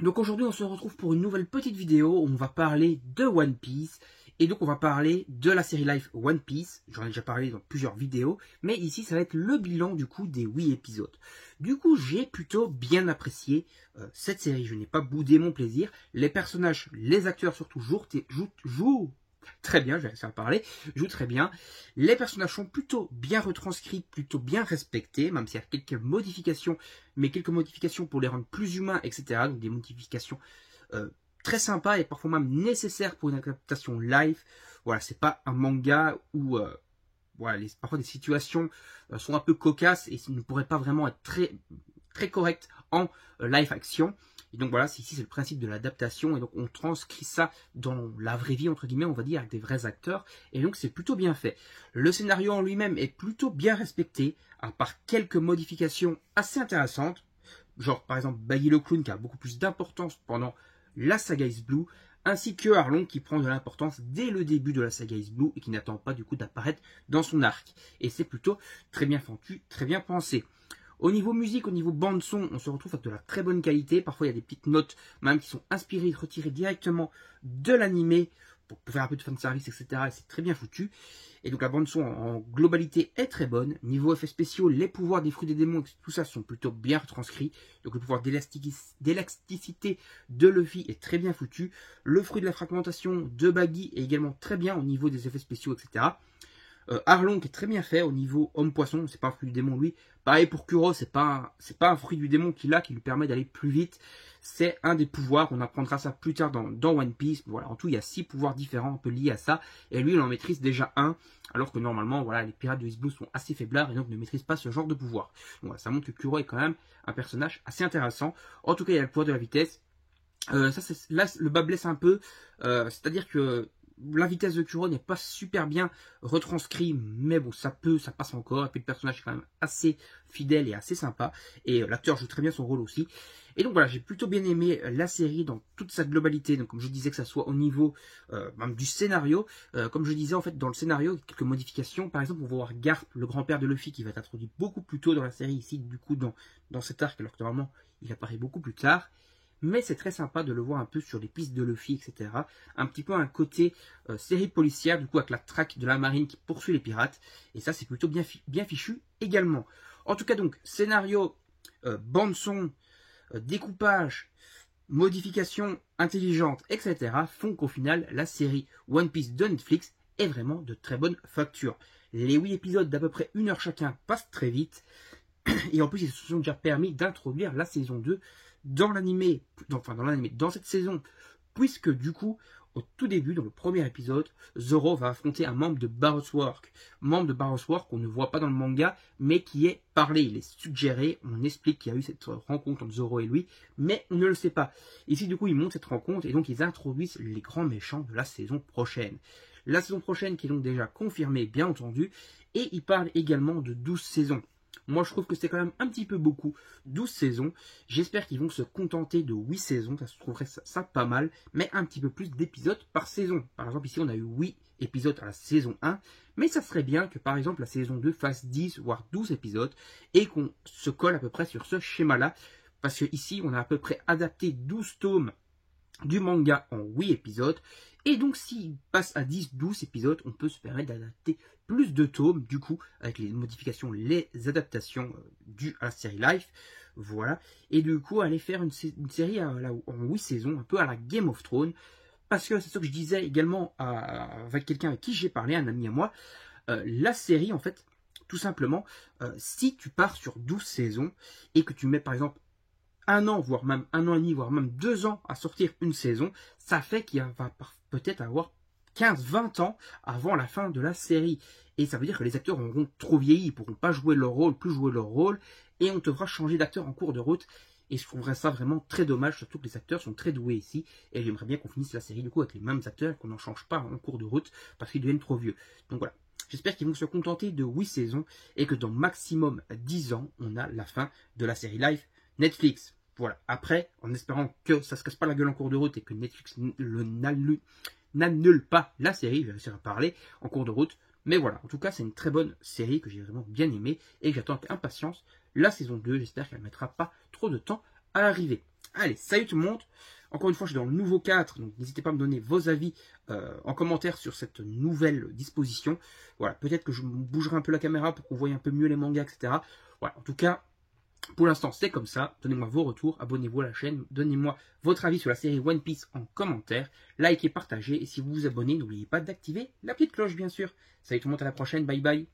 Donc aujourd'hui on se retrouve pour une nouvelle petite vidéo où on va parler de One Piece. Et donc on va parler de la série live One Piece. J'en ai déjà parlé dans plusieurs vidéos. Mais ici ça va être le bilan du coup des 8 épisodes. Du coup j'ai plutôt bien apprécié cette série. Je n'ai pas boudé mon plaisir. Les personnages, les acteurs surtout jouent très bien, je vais réussir à parler, joue très bien. Les personnages sont plutôt bien retranscrits, plutôt bien respectés, même s'il y a quelques modifications, mais quelques modifications pour les rendre plus humains, etc. Donc des modifications très sympas et parfois même nécessaires pour une adaptation live. Voilà, c'est pas un manga où voilà, parfois des situations sont un peu cocasses et ne pourraient pas vraiment être très correctes en live action. Et donc voilà, ici c'est le principe de l'adaptation, et donc on transcrit ça dans la vraie vie, entre guillemets, on va dire, avec des vrais acteurs, et donc c'est plutôt bien fait. Le scénario en lui-même est plutôt bien respecté, à part quelques modifications assez intéressantes, genre par exemple Baggy le Clown qui a beaucoup plus d'importance pendant la saga Is Blue, ainsi que Arlong qui prend de l'importance dès le début de la saga Is Blue, et qui n'attend pas du coup d'apparaître dans son arc. Et c'est plutôt très bien fendu, très bien pensé. Au niveau musique, au niveau bande son, on se retrouve avec de la très bonne qualité. Parfois, il y a des petites notes même qui sont inspirées, retirées directement de l'animé pour faire un peu de fanservice, etc. Et c'est très bien foutu. Et donc la bande son en globalité est très bonne. Niveau effets spéciaux, les pouvoirs des fruits des démons, tout ça sont plutôt bien retranscrits. Donc le pouvoir d'élasticité de Luffy est très bien foutu. Le fruit de la fragmentation de Baggy est également très bien au niveau des effets spéciaux, etc. Arlong est très bien fait au niveau homme-poisson, c'est pas un fruit du démon lui. Pareil pour Kuro, c'est pas un fruit du démon qu'il a qui lui permet d'aller plus vite. C'est un des pouvoirs, on apprendra ça plus tard dans One Piece. Voilà, en tout il y a 6 pouvoirs différents un peu liés à ça. Et lui il en maîtrise déjà un, alors que normalement voilà, les pirates de Is Blue sont assez faiblards et donc ne maîtrisent pas ce genre de pouvoir. Donc, voilà, ça montre que Kuro est quand même un personnage assez intéressant. En tout cas il y a le pouvoir de la vitesse. Là le bas blesse un peu, c'est-à-dire que la vitesse de Kuro n'est pas super bien retranscrit, mais bon, ça passe encore. Et puis le personnage est quand même assez fidèle et assez sympa. Et l'acteur joue très bien son rôle aussi. Et donc voilà, j'ai plutôt bien aimé la série dans toute sa globalité. Donc comme je disais, que ça soit au niveau même du scénario. Comme je disais, en fait, dans le scénario, il y a quelques modifications. Par exemple, on va voir Garp, le grand-père de Luffy, qui va être introduit beaucoup plus tôt dans la série ici, du coup, dans cet arc, alors que normalement, il apparaît beaucoup plus tard. Mais c'est très sympa de le voir un peu sur les pistes de Luffy, etc. Un petit peu un côté série policière, du coup avec la traque de la marine qui poursuit les pirates. Et ça c'est plutôt bien fichu également. En tout cas donc, scénario, bande son, découpage, modification intelligente, etc. font qu'au final la série One Piece de Netflix est vraiment de très bonne facture. Les 8 épisodes d'à peu près 1 heure chacun passent très vite. Et en plus ils se sont déjà permis d'introduire la saison 2 dans l'animé, dans cette saison, puisque du coup, au tout début, dans le premier épisode, Zoro va affronter un membre de Barrows Work qu'on ne voit pas dans le manga, mais qui est parlé, il est suggéré, on explique qu'il y a eu cette rencontre entre Zoro et lui, mais on ne le sait pas. Ici, du coup, ils montent cette rencontre, et donc ils introduisent les grands méchants de la saison prochaine. La saison prochaine qui est donc déjà confirmée, bien entendu, et ils parlent également de 12 saisons. Moi, je trouve que c'est quand même un petit peu beaucoup, 12 saisons. J'espère qu'ils vont se contenter de 8 saisons, ça se trouverait ça pas mal, mais un petit peu plus d'épisodes par saison. Par exemple, ici, on a eu 8 épisodes à la saison 1, mais ça serait bien que, par exemple, la saison 2 fasse 10, voire 12 épisodes, et qu'on se colle à peu près sur ce schéma-là, parce que ici, on a à peu près adapté 12 tomes du manga en 8 épisodes, et donc s'il passe à 10-12 épisodes, on peut se permettre d'adapter plus de tomes, du coup, avec les modifications, les adaptations dues à la série live, voilà, et du coup aller faire une série en 8 saisons, un peu à la Game of Thrones, parce que c'est ce que je disais également avec quelqu'un avec qui j'ai parlé, un ami à moi, la série en fait, tout simplement, si tu pars sur 12 saisons, et que tu mets par exemple 1 an, voire même 1 an et demi, voire même 2 ans à sortir une saison, ça fait qu'il va peut-être avoir 15-20 ans avant la fin de la série. Et ça veut dire que les acteurs auront trop vieilli, ils ne pourront pas jouer leur rôle, plus jouer leur rôle, et on devra changer d'acteur en cours de route. Et je trouverais ça vraiment très dommage, surtout que les acteurs sont très doués ici, et j'aimerais bien qu'on finisse la série du coup avec les mêmes acteurs, qu'on n'en change pas en cours de route, parce qu'ils deviennent trop vieux. Donc voilà. J'espère qu'ils vont se contenter de 8 saisons, et que dans maximum 10 ans, on a la fin de la série live Netflix. Voilà. Après, en espérant que ça se casse pas la gueule en cours de route et que Netflix n'annule pas la série, je vais réussir à parler en cours de route. Mais voilà, en tout cas, c'est une très bonne série que j'ai vraiment bien aimée et que j'attends avec impatience la saison 2. J'espère qu'elle ne mettra pas trop de temps à arriver. Allez, salut tout le monde. Encore une fois, je suis dans le nouveau 4, donc n'hésitez pas à me donner vos avis en commentaire sur cette nouvelle disposition. Voilà, peut-être que je bougerai un peu la caméra pour qu'on voie un peu mieux les mangas, etc. Voilà, en tout cas, pour l'instant, c'est comme ça. Donnez-moi vos retours, abonnez-vous à la chaîne, donnez-moi votre avis sur la série One Piece en commentaire, likez, partagez, et si vous vous abonnez, n'oubliez pas d'activer la petite cloche, bien sûr. Salut tout le monde, à la prochaine, bye bye.